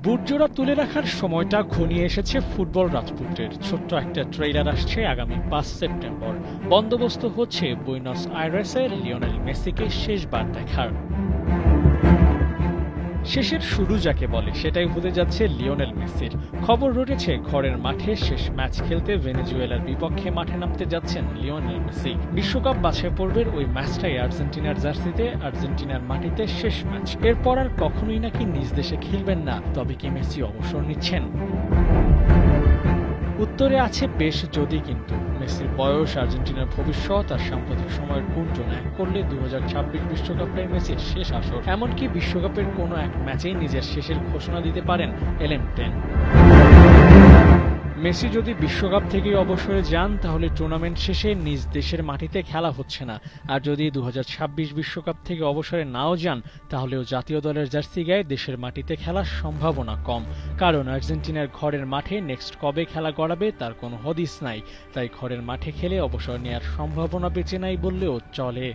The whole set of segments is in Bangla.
বুটজোড়া তুলে রাখার সময়টা ঘনিয়ে এসেছে ফুটবল রাজপুত্রের। ছোট্ট একটা ট্রেইলার আসছে আগামী ৫ সেপ্টেম্বর। বন্দোবস্ত হচ্ছে বুয়েনোস আইরেসে লিওনেল মেসিকে শেষবার দেখার। শেষের শুরু যাকে বলে সেটাই হতে যাচ্ছে লিওনেল মেসির। খবর রটেছে ঘরের মাঠে শেষ ম্যাচ খেলতে ভেনেজুয়েলার বিপক্ষে মাঠে নামতে যাচ্ছেন লিওনেল মেসি। বিশ্বকাপ বাছাই পর্বের ওই ম্যাচটাই আর্জেন্টিনার জার্সিতে, আর্জেন্টিনার মাটিতে শেষ ম্যাচ। এরপর আর কখনোই নাকি নিজ দেশে খেলবেন না। তবে কি মেসি অবসর নিচ্ছেন? উত্তরে আছে বেশ যদি, কিন্তু মেসির বয়স, আর্জেন্টিনার ভবিষ্যৎ আর সাম্প্রতিক সময়ের গুঞ্জন এক করলে ২০২৬ বিশ্বকাপটাই মেসির শেষ আসর। এমনকি বিশ্বকাপের কোনো এক ম্যাচেই নিজের শেষের ঘোষণা দিতে পারেন এলেন10। মেসি যদি বিশ্বকাপ থেকেই অবসরে যান তাহলে টুর্নামেন্ট শেষে নিজ দেশের মাটিতে খেলা হচ্ছে না। আর যদি ২০২৬ বিশ্বকাপ থেকে অবসরে নাও যান তাহলেও জাতীয় দলের জার্সি গায়ে দেশের মাটিতে খেলার সম্ভাবনা কম। কারণ আর্জেন্টিনার ঘরের মাঠে নেক্সট কবে খেলা গড়াবে তার কোনো হদিস নাই। তাই ঘরের মাঠে খেলে অবসর নেওয়ার সম্ভাবনা বেঁচে নাই বললেও চলে।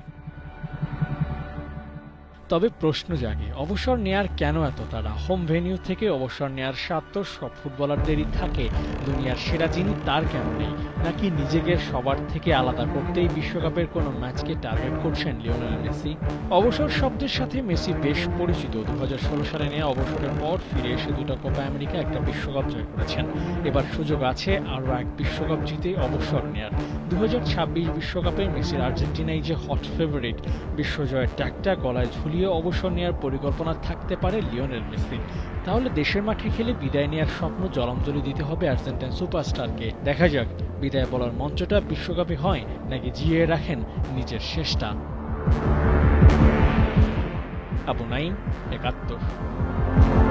তবে প্রশ্ন জাগে, অবসর নেয়ার কেন এত তাড়া? হোম ভেনিউ থেকে অবসর নেয়ার স্বাদ তো সব ফুটবলারদেরই থাকে। দুনিয়ার সেরা যিনি তার কেন নেই? নাকি নিজেকে সবার থেকে আলাদা করতেই বিশ্বকাপের কোনো ম্যাচকে টার্গেট করছেন লিওনেল মেসি? অবসর শব্দের সাথে মেসি বেশ পরিচিত। ২০১৬ সালে নেওয়া অবসরের পর ফিরে এসে দুটো কোপা আমেরিকা, একটা বিশ্বকাপ জয় করেছেন। এবার সুযোগ আছে আরও এক বিশ্বকাপ জিতে অবসর নেয়ার। ২০২৬ বিশ্বকাপে মেসির আর্জেন্টিনাই যে হট ফেভারিট। বিশ্বজয়ের ট্যাগটা গলায় ঝুলিয়ে অবসর নেওয়ার পরিকল্পনা থাকতে পারে লিওনেল মেসি। তাহলে দেশের মাঠে খেলে বিদায় নেওয়ার স্বপ্ন জলাঞ্জলি দিতে হবে আর্জেন্টাইন সুপারস্টারকে। দেখা যাক বিদায় বলার মঞ্চটা বিশ্বকাপে হয় নাকি জিয়ে রাখেন নিজের শেষটা। আবু নাইম, ৭১।